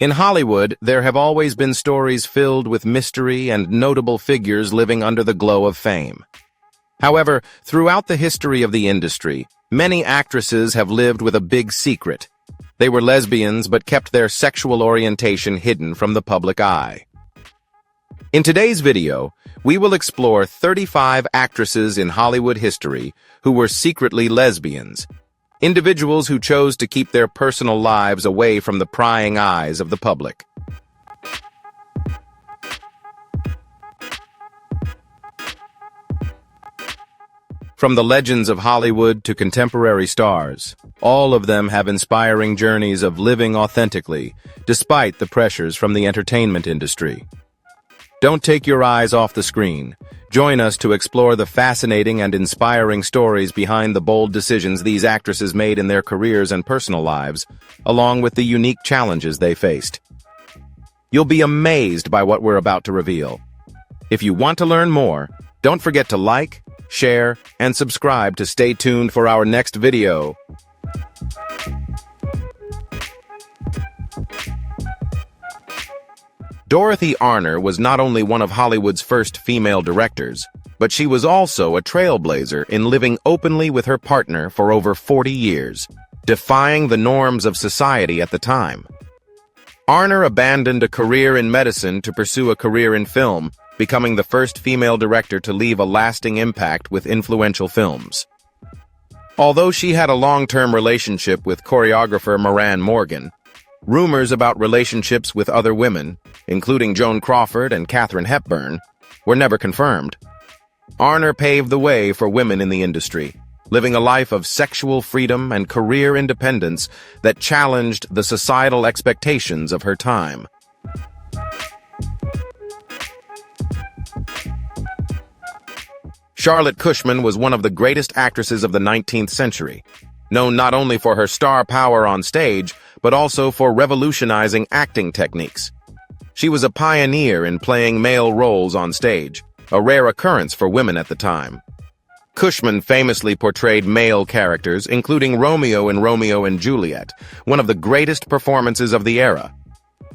In Hollywood, there have always been stories filled with mystery and notable figures living under the glow of fame. However, throughout the history of the industry, many actresses have lived with a big secret. They were lesbians but kept their sexual orientation hidden from the public eye. In today's video, we will explore 35 actresses in Hollywood history who were secretly lesbians, individuals who chose to keep their personal lives away from the prying eyes of the public. From the legends of Hollywood to contemporary stars, all of them have inspiring journeys of living authentically, despite the pressures from the entertainment industry. Don't take your eyes off the screen. Join us to explore the fascinating and inspiring stories behind the bold decisions these actresses made in their careers and personal lives, along with the unique challenges they faced. You'll be amazed by what we're about to reveal. If you want to learn more, don't forget to like, share, and subscribe to stay tuned for our next video. Dorothy Arner was not only one of Hollywood's first female directors, but she was also a trailblazer in living openly with her partner for over 40 years, defying the norms of society at the time. Arner abandoned a career in medicine to pursue a career in film, becoming the first female director to leave a lasting impact with influential films. Although she had a long-term relationship with choreographer Moran Morgan, rumors about relationships with other women, including Joan Crawford and Katharine Hepburn, were never confirmed. Arner paved the way for women in the industry, living a life of sexual freedom and career independence that challenged the societal expectations of her time. Charlotte Cushman was one of the greatest actresses of the 19th century, known not only for her star power on stage, but also for revolutionizing acting techniques. She was a pioneer in playing male roles on stage, a rare occurrence for women at the time. Cushman famously portrayed male characters, including Romeo in Romeo and Juliet, one of the greatest performances of the era.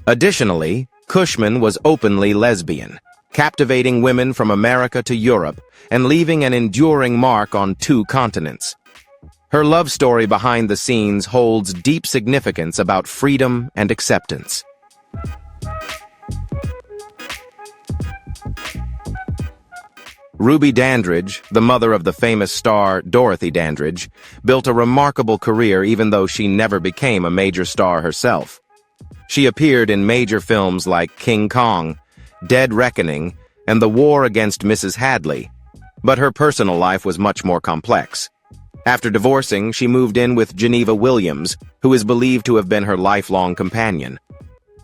Additionally, Cushman was openly lesbian, captivating women from America to Europe and leaving an enduring mark on 2 continents. Her love story behind the scenes holds deep significance about freedom and acceptance. Ruby Dandridge, the mother of the famous star Dorothy Dandridge, built a remarkable career even though she never became a major star herself. She appeared in major films like King Kong, Dead Reckoning, and The War Against Mrs. Hadley, but her personal life was much more complex. After divorcing, she moved in with Geneva Williams, who is believed to have been her lifelong companion.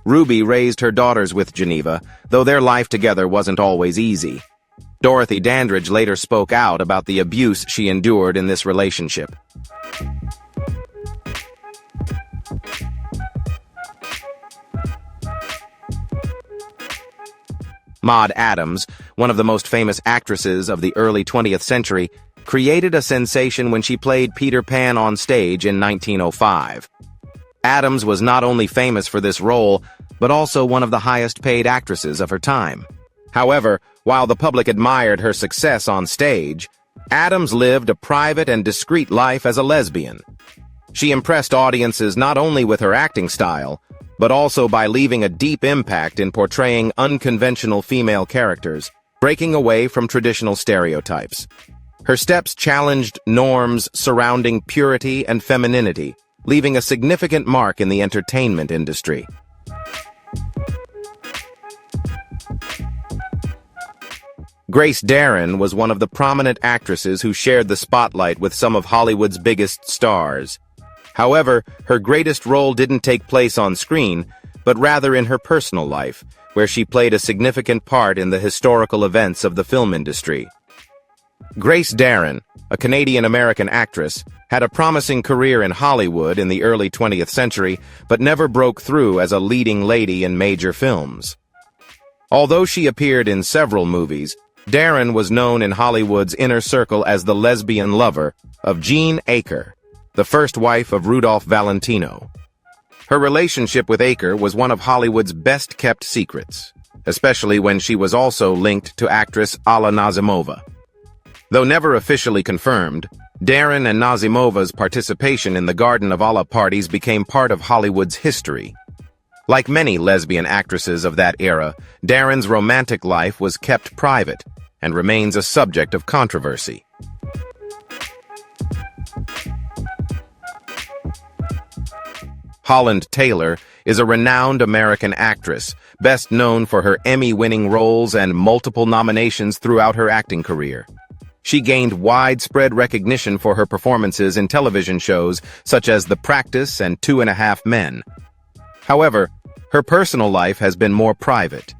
Ruby raised her daughters with Geneva, though their life together wasn't always easy. Dorothy Dandridge later spoke out about the abuse she endured in this relationship. Maude Adams, one of the most famous actresses of the early 20th century, created a sensation when she played Peter Pan on stage in 1905. Adams was not only famous for this role, but also one of the highest-paid actresses of her time. However, while the public admired her success on stage, Adams lived a private and discreet life as a lesbian. She impressed audiences not only with her acting style, but also by leaving a deep impact in portraying unconventional female characters, breaking away from traditional stereotypes. Her steps challenged norms surrounding purity and femininity, leaving a significant mark in the entertainment industry. Grace Darren was one of the prominent actresses who shared the spotlight with some of Hollywood's biggest stars. However, her greatest role didn't take place on screen, but rather in her personal life, where she played a significant part in the historical events of the film industry. Grace Darren, a Canadian-American actress, had a promising career in Hollywood in the early 20th century, but never broke through as a leading lady in major films. Although she appeared in several movies, Darren was known in Hollywood's inner circle as the lesbian lover of Jean Aker, the first wife of Rudolph Valentino. Her relationship with Aker was one of Hollywood's best-kept secrets, especially when she was also linked to actress Alla Nazimova. Though never officially confirmed, Darren and Nazimova's participation in the Garden of Allah parties became part of Hollywood's history. Like many lesbian actresses of that era, Darren's romantic life was kept private and remains a subject of controversy. Holland Taylor is a renowned American actress, best known for her Emmy-winning roles and multiple nominations throughout her acting career. She gained widespread recognition for her performances in television shows such as The Practice and 2.5 Men. However, her personal life has been more private.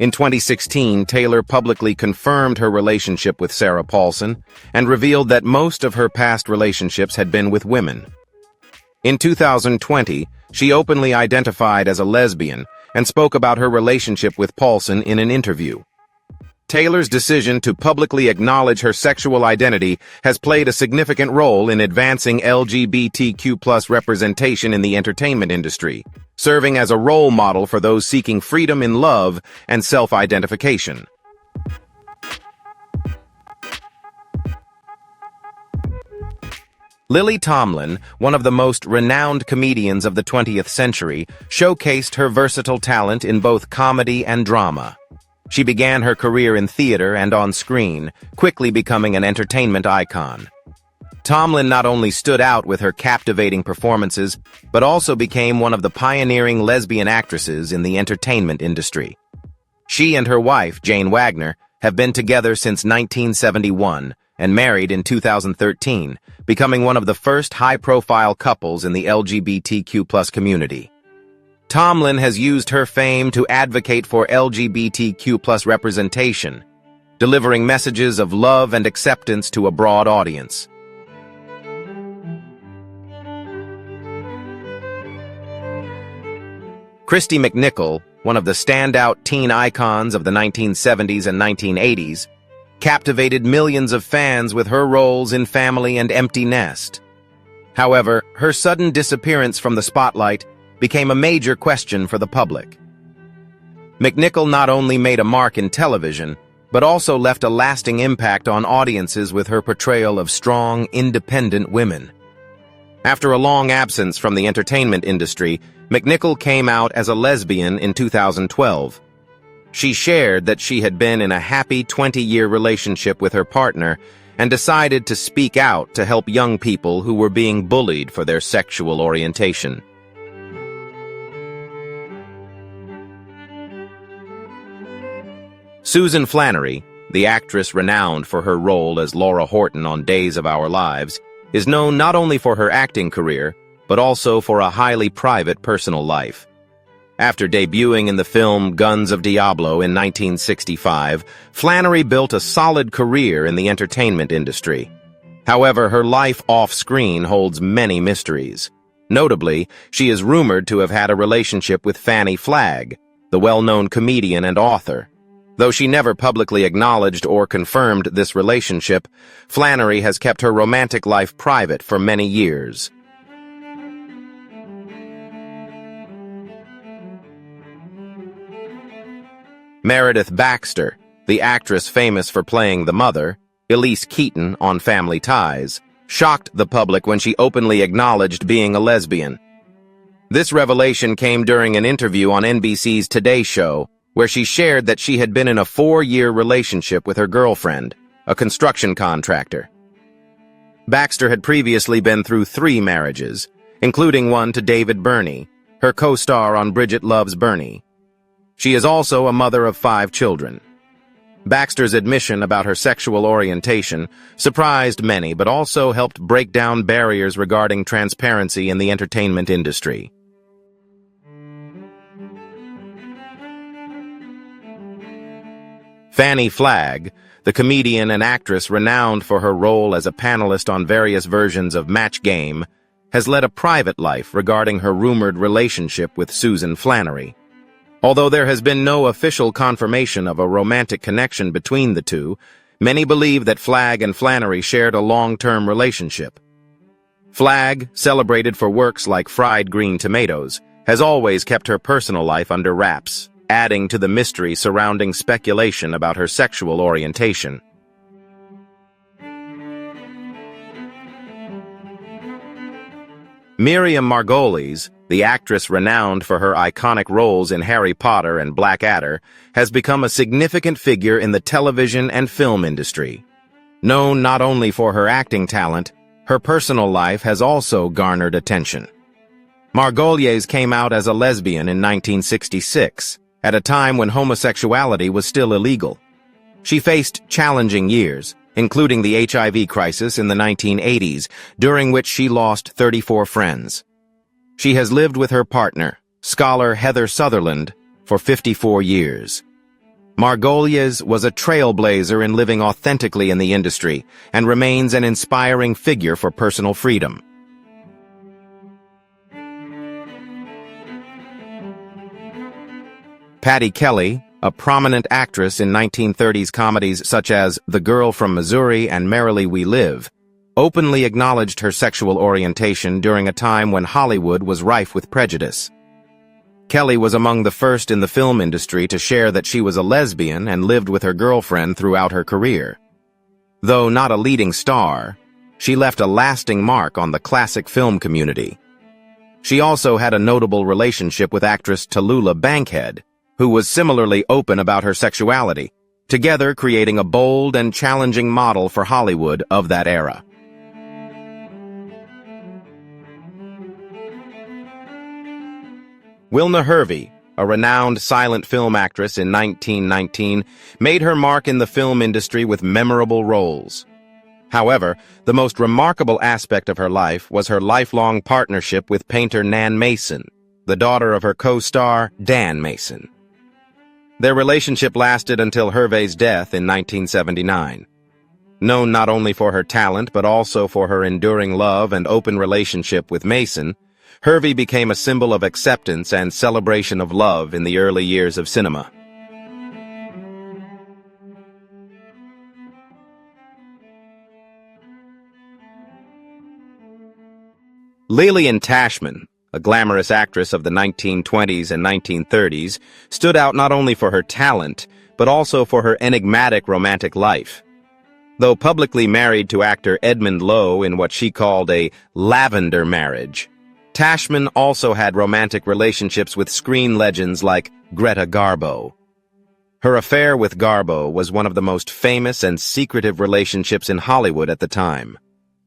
In 2016, Taylor publicly confirmed her relationship with Sarah Paulson and revealed that most of her past relationships had been with women. In 2020, she openly identified as a lesbian and spoke about her relationship with Paulson in an interview. Taylor's decision to publicly acknowledge her sexual identity has played a significant role in advancing LGBTQ+ representation in the entertainment industry, serving as a role model for those seeking freedom in love and self-identification. Lily Tomlin, one of the most renowned comedians of the 20th century, showcased her versatile talent in both comedy and drama. She began her career in theater and on screen, quickly becoming an entertainment icon. Tomlin not only stood out with her captivating performances, but also became one of the pioneering lesbian actresses in the entertainment industry. She and her wife, Jane Wagner, have been together since 1971 and married in 2013, becoming one of the first high-profile couples in the LGBTQ+ community. Tomlin has used her fame to advocate for LGBTQ+ representation, delivering messages of love and acceptance to a broad audience. Kristy McNichol, one of the standout teen icons of the 1970s and 1980s, captivated millions of fans with her roles in Family and Empty Nest. However, her sudden disappearance from the spotlight became a major question for the public. McNichol not only made a mark in television, but also left a lasting impact on audiences with her portrayal of strong, independent women. After a long absence from the entertainment industry, McNichol came out as a lesbian in 2012. She shared that she had been in a happy 20-year relationship with her partner and decided to speak out to help young people who were being bullied for their sexual orientation. Susan Flannery, the actress renowned for her role as Laura Horton on Days of Our Lives, is known not only for her acting career, but also for a highly private personal life. After debuting in the film Guns of Diablo in 1965, Flannery built a solid career in the entertainment industry. However, her life off-screen holds many mysteries. Notably, she is rumored to have had a relationship with Fannie Flagg, the well-known comedian and author. Though she never publicly acknowledged or confirmed this relationship, Flannery has kept her romantic life private for many years. Meredith Baxter, the actress famous for playing the mother, Elise Keaton on Family Ties, shocked the public when she openly acknowledged being a lesbian. This revelation came during an interview on NBC's Today Show, where she shared that she had been in a 4-year relationship with her girlfriend, a construction contractor. Baxter had previously been through 3 marriages, including one to David Burney, her co-star on Bridget Loves Bernie. She is also a mother of 5 children. Baxter's admission about her sexual orientation surprised many, but also helped break down barriers regarding transparency in the entertainment industry. Fannie Flagg, the comedian and actress renowned for her role as a panelist on various versions of Match Game, has led a private life regarding her rumored relationship with Susan Flannery. Although there has been no official confirmation of a romantic connection between the two, many believe that Flagg and Flannery shared a long-term relationship. Flagg, celebrated for works like Fried Green Tomatoes, has always kept her personal life under wraps, adding to the mystery surrounding speculation about her sexual orientation. Miriam Margolyes, the actress renowned for her iconic roles in Harry Potter and Blackadder, has become a significant figure in the television and film industry. Known not only for her acting talent, her personal life has also garnered attention. Margolyes came out as a lesbian in 1966, at a time when homosexuality was still illegal. She faced challenging years, including the HIV crisis in the 1980s, during which she lost 34 friends. She has lived with her partner, scholar Heather Sutherland, for 54 years. Margolyes was a trailblazer in living authentically in the industry and remains an inspiring figure for personal freedom. Patty Kelly, a prominent actress in 1930s comedies such as The Girl from Missouri and Merrily We Live, openly acknowledged her sexual orientation during a time when Hollywood was rife with prejudice. Kelly was among the first in the film industry to share that she was a lesbian and lived with her girlfriend throughout her career. Though not a leading star, she left a lasting mark on the classic film community. She also had a notable relationship with actress Tallulah Bankhead, who was similarly open about her sexuality, together creating a bold and challenging model for Hollywood of that era. Wilna Hervey, a renowned silent film actress in 1919, made her mark in the film industry with memorable roles. However, the most remarkable aspect of her life was her lifelong partnership with painter Nan Mason, the daughter of her co-star Dan Mason. Their relationship lasted until Hervey's death in 1979. Known not only for her talent but also for her enduring love and open relationship with Mason, Hervey became a symbol of acceptance and celebration of love in the early years of cinema. Lillian Tashman, a glamorous actress of the 1920s and 1930s, stood out not only for her talent, but also for her enigmatic romantic life. Though publicly married to actor Edmund Lowe in what she called a Lavender marriage, Tashman also had romantic relationships with screen legends like Greta Garbo. Her affair with Garbo was one of the most famous and secretive relationships in Hollywood at the time.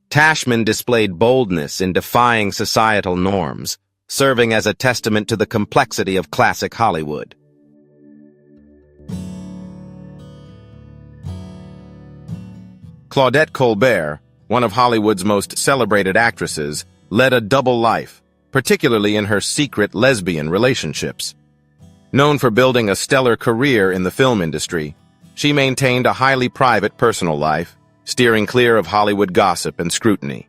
Tashman displayed boldness in defying societal norms, serving as a testament to the complexity of classic Hollywood. Claudette Colbert, one of Hollywood's most celebrated actresses, led a double life, particularly in her secret lesbian relationships. Known for building a stellar career in the film industry, she maintained a highly private personal life, steering clear of Hollywood gossip and scrutiny.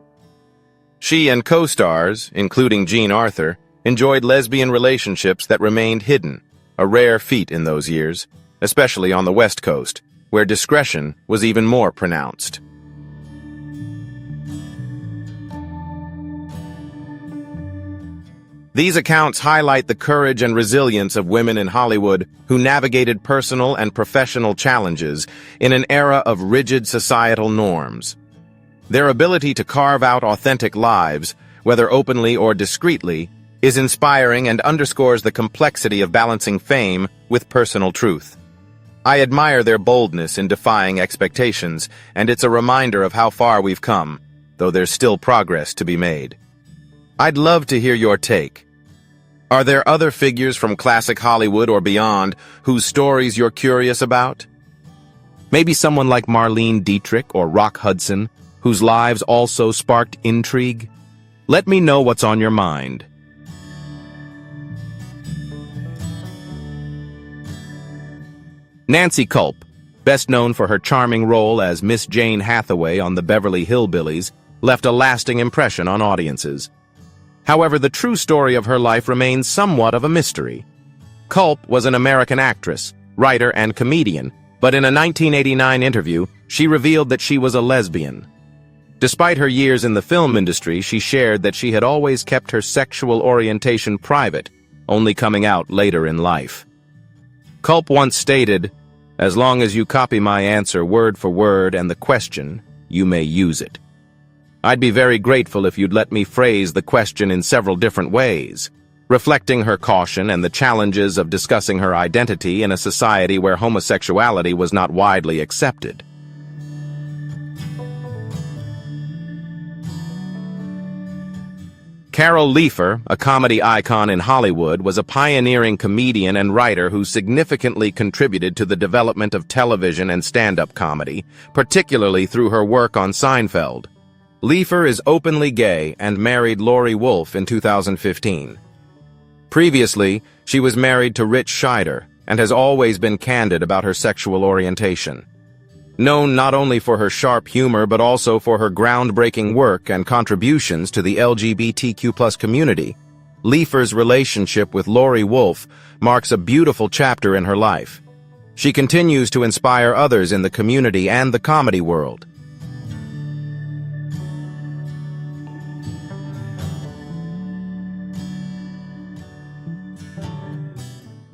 She and co-stars, including Jean Arthur, enjoyed lesbian relationships that remained hidden, a rare feat in those years, especially on the West Coast, where discretion was even more pronounced. These accounts highlight the courage and resilience of women in Hollywood who navigated personal and professional challenges in an era of rigid societal norms. Their ability to carve out authentic lives, whether openly or discreetly, is inspiring and underscores the complexity of balancing fame with personal truth. I admire their boldness in defying expectations, and it's a reminder of how far we've come, though there's still progress to be made. I'd love to hear your take. Are there other figures from classic Hollywood or beyond whose stories you're curious about? Maybe someone like Marlene Dietrich or Rock Hudson, whose lives also sparked intrigue? Let me know what's on your mind. Nancy Culp, best known for her charming role as Miss Jane Hathaway on the Beverly Hillbillies, left a lasting impression on audiences. However, the true story of her life remains somewhat of a mystery. Culp was an American actress, writer, and comedian, but in a 1989 interview, she revealed that she was a lesbian. Despite her years in the film industry, she shared that she had always kept her sexual orientation private, only coming out later in life. Culp once stated, "As long as you copy my answer word for word and the question, you may use it. I'd be very grateful if you'd let me phrase the question in several different ways," reflecting her caution and the challenges of discussing her identity in a society where homosexuality was not widely accepted. Carol Leifer, a comedy icon in Hollywood, was a pioneering comedian and writer who significantly contributed to the development of television and stand-up comedy, particularly through her work on Seinfeld. Leifer is openly gay and married Lori Wolfe in 2015. Previously, she was married to Rich Scheider and has always been candid about her sexual orientation. Known not only for her sharp humor but also for her groundbreaking work and contributions to the LGBTQ+ community, Leifer's relationship with Lori Wolfe marks a beautiful chapter in her life. She continues to inspire others in the community and the comedy world.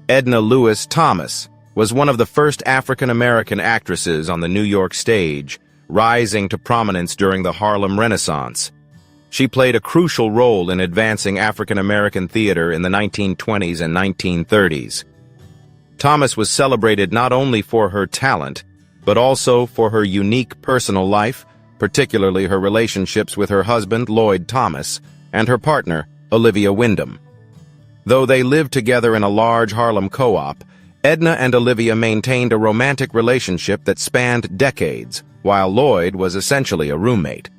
Edna Lewis Thomas was one of the first African-American actresses on the New York stage, rising to prominence during the Harlem Renaissance. She played a crucial role in advancing African-American theater in the 1920s and 1930s. Thomas was celebrated not only for her talent, but also for her unique personal life, particularly her relationships with her husband, Lloyd Thomas, and her partner, Olivia Wyndham. Though they lived together in a large Harlem co-op, Edna and Olivia maintained a romantic relationship that spanned decades, while Lloyd was essentially a roommate.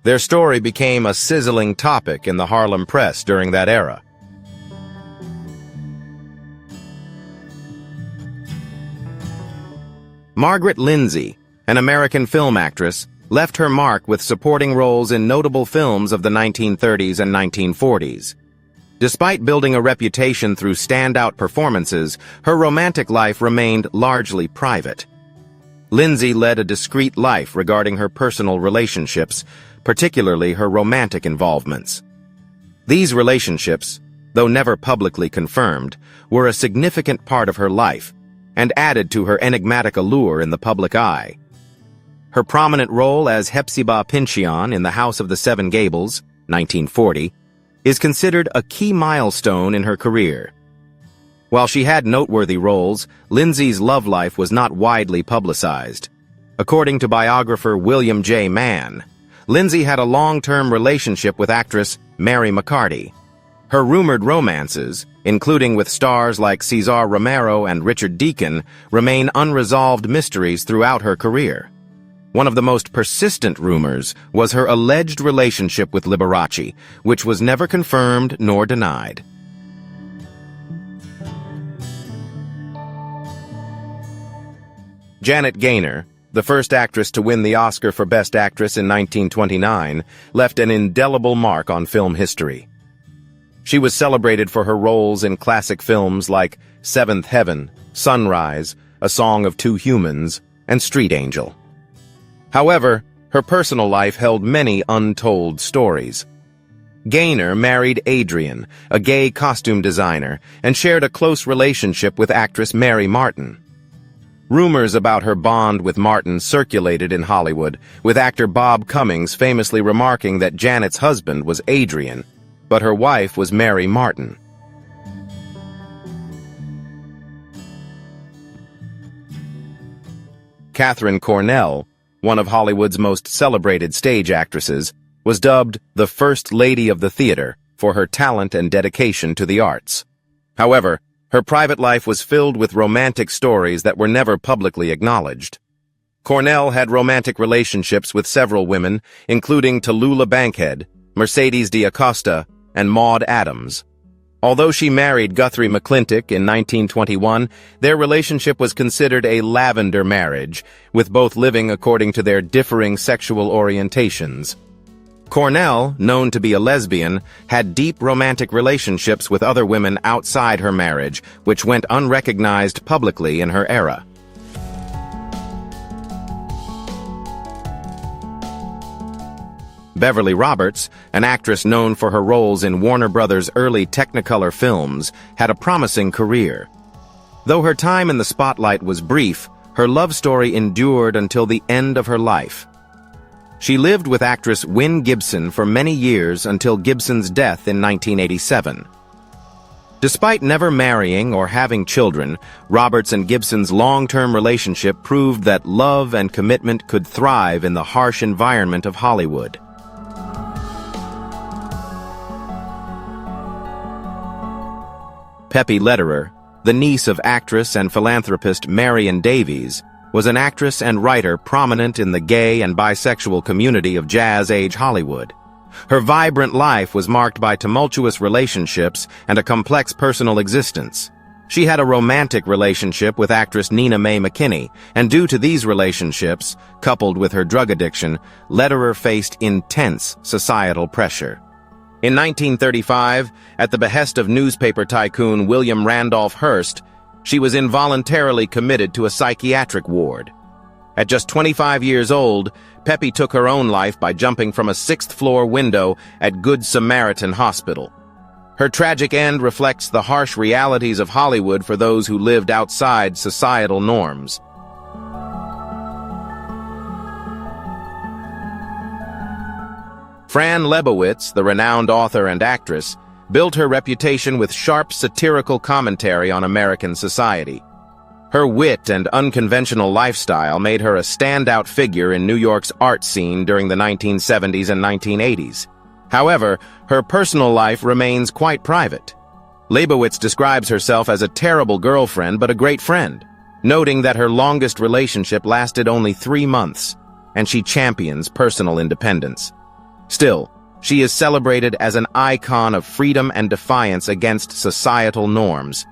Their story became a sizzling topic in the Harlem press during that era. Margaret Lindsay, an American film actress, left her mark with supporting roles in notable films of the 1930s and 1940s. Despite building a reputation through standout performances, her romantic life remained largely private. Lindsay led a discreet life regarding her personal relationships, particularly her romantic involvements. These relationships, though never publicly confirmed, were a significant part of her life and added to her enigmatic allure in the public eye. Her prominent role as Hepzibah Pyncheon in The House of the Seven Gables, 1940, is considered a key milestone in her career. While she had noteworthy roles, Lindsay's love life was not widely publicized. According to biographer William J. Mann, Lindsay had a long-term relationship with actress Mary McCarty. Her rumored romances, including with stars like Cesar Romero and Richard Deacon, remain unresolved mysteries throughout her career. One of the most persistent rumors was her alleged relationship with Liberace, which was never confirmed nor denied. Janet Gaynor, the first actress to win the Oscar for Best Actress in 1929, left an indelible mark on film history. She was celebrated for her roles in classic films like Seventh Heaven, Sunrise, A Song of Two Humans, and Street Angel. However, her personal life held many untold stories. Gaynor married Adrian, a gay costume designer, and shared a close relationship with actress Mary Martin. Rumors about her bond with Martin circulated in Hollywood, with actor Bob Cummings famously remarking that Janet's husband was Adrian, but her wife was Mary Martin. Katharine Cornell, one of Hollywood's most celebrated stage actresses, was dubbed the First Lady of the Theater for her talent and dedication to the arts. However, her private life was filled with romantic stories that were never publicly acknowledged. Cornell had romantic relationships with several women, including Tallulah Bankhead, Mercedes D'Acosta, and Maude Adams. Although she married Guthrie McClintock in 1921, their relationship was considered a Lavender marriage, with both living according to their differing sexual orientations. Cornell, known to be a lesbian, had deep romantic relationships with other women outside her marriage, which went unrecognized publicly in her era. Beverly Roberts, an actress known for her roles in Warner Brothers' early Technicolor films, had a promising career. Though her time in the spotlight was brief, her love story endured until the end of her life. She lived with actress Wynn Gibson for many years until Gibson's death in 1987. Despite never marrying or having children, Roberts and Gibson's long-term relationship proved that love and commitment could thrive in the harsh environment of Hollywood. Pepe Lederer, the niece of actress and philanthropist Marion Davies, was an actress and writer prominent in the gay and bisexual community of jazz-age Hollywood. Her vibrant life was marked by tumultuous relationships and a complex personal existence. She had a romantic relationship with actress Nina Mae McKinney, and due to these relationships, coupled with her drug addiction, Lederer faced intense societal pressure. In 1935, at the behest of newspaper tycoon William Randolph Hearst, she was involuntarily committed to a psychiatric ward. At just 25 years old, Pepe took her own life by jumping from a sixth-floor window at Good Samaritan Hospital. Her tragic end reflects the harsh realities of Hollywood for those who lived outside societal norms. Fran Lebowitz, the renowned author and actress, built her reputation with sharp satirical commentary on American society. Her wit and unconventional lifestyle made her a standout figure in New York's art scene during the 1970s and 1980s. However, her personal life remains quite private. Lebowitz describes herself as a terrible girlfriend but a great friend, noting that her longest relationship lasted only 3 months, and she champions personal independence. Still, she is celebrated as an icon of freedom and defiance against societal norms.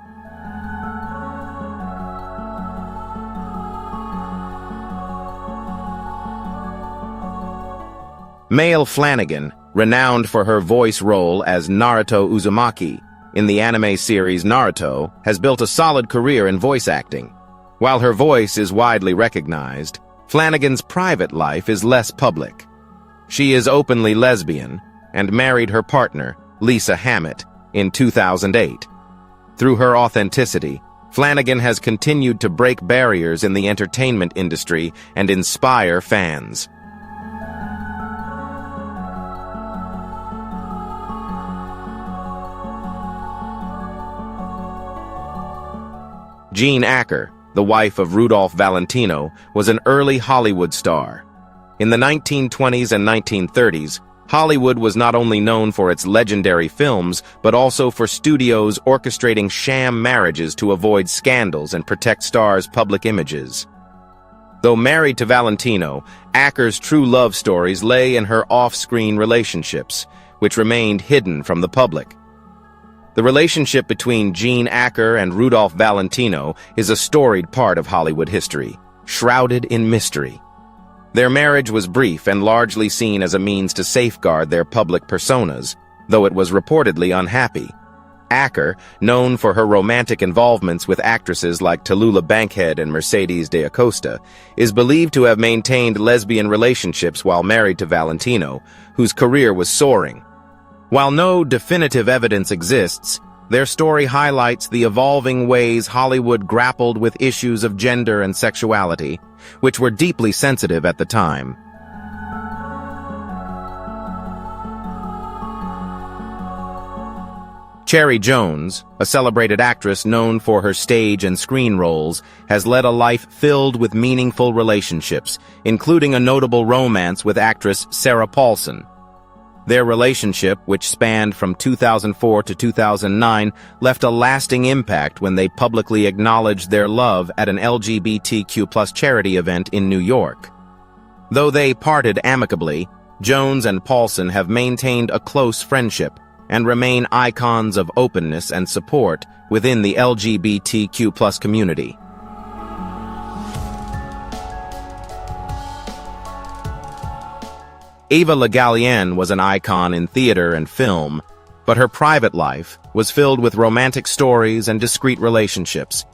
Male Flanagan, renowned for her voice role as Naruto Uzumaki in the anime series Naruto, has built a solid career in voice acting. While her voice is widely recognized, Flanagan's private life is less public. She is openly lesbian and married her partner, Lisa Hammett, in 2008. Through her authenticity, Flanagan has continued to break barriers in the entertainment industry and inspire fans. Jean Acker, the wife of Rudolph Valentino, was an early Hollywood star. In the 1920s and 1930s, Hollywood was not only known for its legendary films, but also for studios orchestrating sham marriages to avoid scandals and protect stars' public images. Though married to Valentino, Acker's true love stories lay in her off-screen relationships, which remained hidden from the public. The relationship between Jean Acker and Rudolph Valentino is a storied part of Hollywood history, shrouded in mystery. Their marriage was brief and largely seen as a means to safeguard their public personas, though it was reportedly unhappy. Acker, known for her romantic involvements with actresses like Tallulah Bankhead and Mercedes de Acosta, is believed to have maintained lesbian relationships while married to Valentino, whose career was soaring. While no definitive evidence exists, their story highlights the evolving ways Hollywood grappled with issues of gender and sexuality, which were deeply sensitive at the time. Cherry Jones, a celebrated actress known for her stage and screen roles, has led a life filled with meaningful relationships, including a notable romance with actress Sarah Paulson. Their relationship, which spanned from 2004 to 2009, left a lasting impact when they publicly acknowledged their love at an LGBTQ+ charity event in New York. Though they parted amicably, Jones and Paulson have maintained a close friendship and remain icons of openness and support within the LGBTQ+ community. Eva Le Gallienne was an icon in theater and film, but her private life was filled with romantic stories and discreet relationships.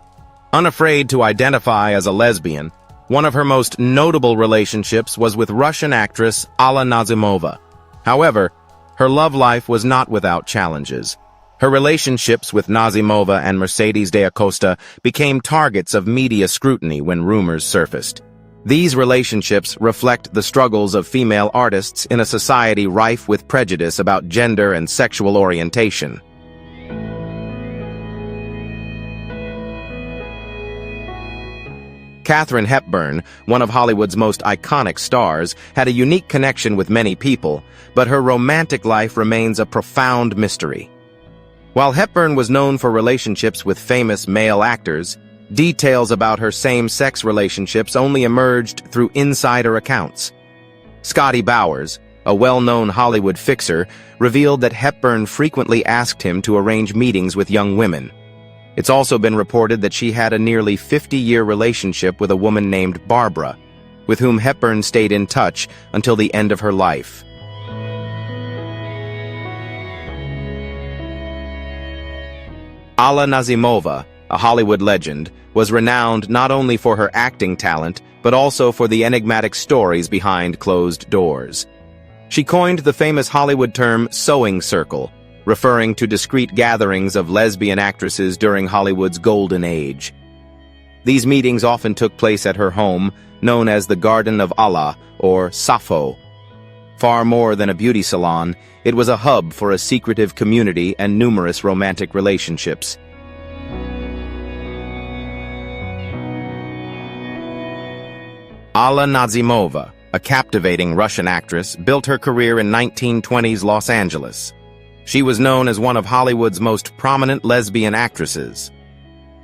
Unafraid to identify as a lesbian, one of her most notable relationships was with Russian actress Alla Nazimova. However, her love life was not without challenges. Her relationships with Nazimova and Mercedes de Acosta became targets of media scrutiny when rumors surfaced. These relationships reflect the struggles of female artists in a society rife with prejudice about gender and sexual orientation. Katharine Hepburn, one of Hollywood's most iconic stars, had a unique connection with many people, but her romantic life remains a profound mystery. While Hepburn was known for relationships with famous male actors, details about her same-sex relationships only emerged through insider accounts. Scotty Bowers, a well-known Hollywood fixer, revealed that Hepburn frequently asked him to arrange meetings with young women. It's also been reported that she had a nearly 50-year relationship with a woman named Barbara, with whom Hepburn stayed in touch until the end of her life. Alla Nazimova, a Hollywood legend, was renowned not only for her acting talent, but also for the enigmatic stories behind closed doors. She coined the famous Hollywood term sewing circle, referring to discreet gatherings of lesbian actresses during Hollywood's golden age. These meetings often took place at her home, known as the Garden of Allah, or Sappho. Far more than a beauty salon, it was a hub for a secretive community and numerous romantic relationships. Alla Nazimova, a captivating Russian actress, built her career in 1920s Los Angeles. She was known as one of Hollywood's most prominent lesbian actresses.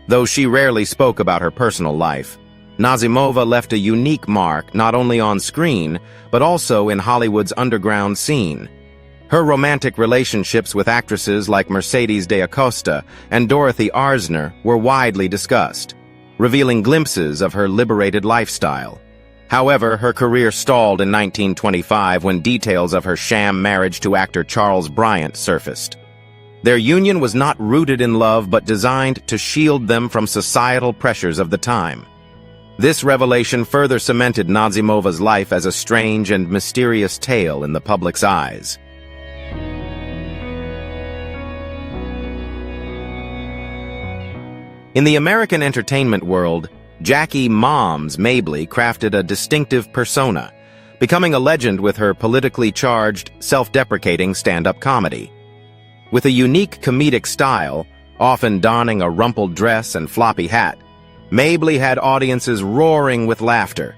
Though she rarely spoke about her personal life, Nazimova left a unique mark not only on screen, but also in Hollywood's underground scene. Her romantic relationships with actresses like Mercedes de Acosta and Dorothy Arzner were widely discussed, revealing glimpses of her liberated lifestyle. However, her career stalled in 1925 when details of her sham marriage to actor Charles Bryant surfaced. Their union was not rooted in love but designed to shield them from societal pressures of the time. This revelation further cemented Nazimova's life as a strange and mysterious tale in the public's eyes. In the American entertainment world, Jackie "Moms" Mabley crafted a distinctive persona, becoming a legend with her politically charged, self-deprecating stand-up comedy. With a unique comedic style, often donning a rumpled dress and floppy hat, Mabley had audiences roaring with laughter.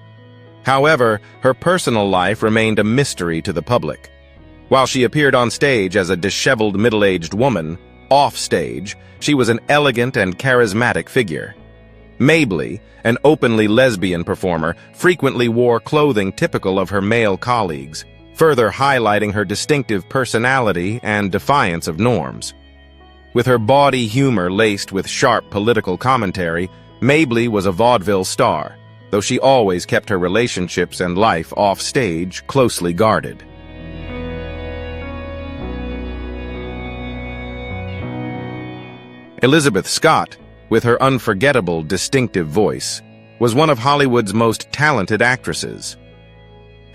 However, her personal life remained a mystery to the public. While she appeared on stage as a disheveled middle-aged woman, off-stage, she was an elegant and charismatic figure. Mabley, an openly lesbian performer, frequently wore clothing typical of her male colleagues, further highlighting her distinctive personality and defiance of norms. With her bawdy humor laced with sharp political commentary, Mabley was a vaudeville star, though she always kept her relationships and life off-stage closely guarded. Elizabeth Scott, with her unforgettable, distinctive voice, was one of Hollywood's most talented actresses.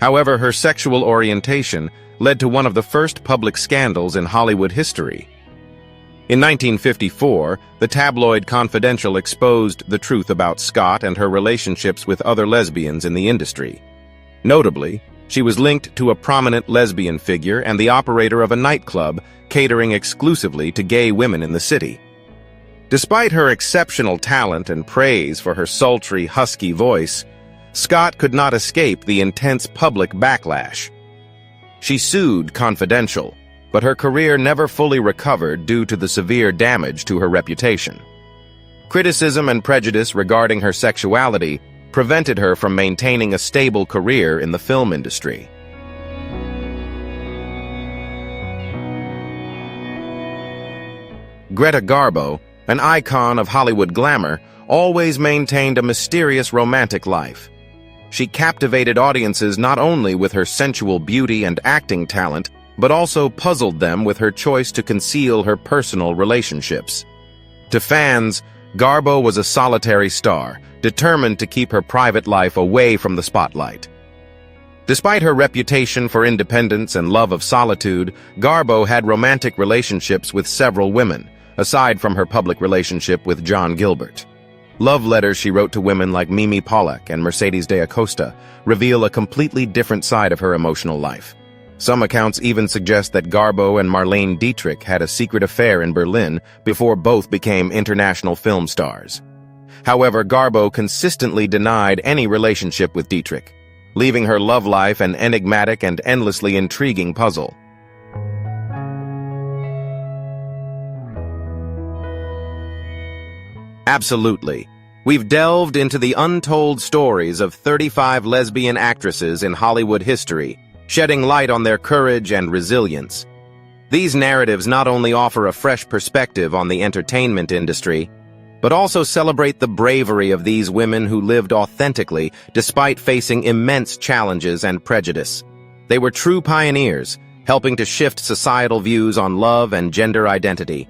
However, her sexual orientation led to one of the first public scandals in Hollywood history. In 1954, the tabloid Confidential exposed the truth about Scott and her relationships with other lesbians in the industry. Notably, she was linked to a prominent lesbian figure and the operator of a nightclub catering exclusively to gay women in the city. Despite her exceptional talent and praise for her sultry, husky voice, Scott could not escape the intense public backlash. She sued Confidential, but her career never fully recovered due to the severe damage to her reputation. Criticism and prejudice regarding her sexuality prevented her from maintaining a stable career in the film industry. Greta Garbo, an icon of Hollywood glamour, always maintained a mysterious romantic life. She captivated audiences not only with her sensual beauty and acting talent, but also puzzled them with her choice to conceal her personal relationships. To fans, Garbo was a solitary star, determined to keep her private life away from the spotlight. Despite her reputation for independence and love of solitude, Garbo had romantic relationships with several women, aside from her public relationship with John Gilbert. Love letters she wrote to women like Mimi Pollack and Mercedes de Acosta reveal a completely different side of her emotional life. Some accounts even suggest that Garbo and Marlene Dietrich had a secret affair in Berlin before both became international film stars. However, Garbo consistently denied any relationship with Dietrich, leaving her love life an enigmatic and endlessly intriguing puzzle. Absolutely. We've delved into the untold stories of 35 lesbian actresses in Hollywood history, shedding light on their courage and resilience. These narratives not only offer a fresh perspective on the entertainment industry, but also celebrate the bravery of these women who lived authentically despite facing immense challenges and prejudice. They were true pioneers, helping to shift societal views on love and gender identity.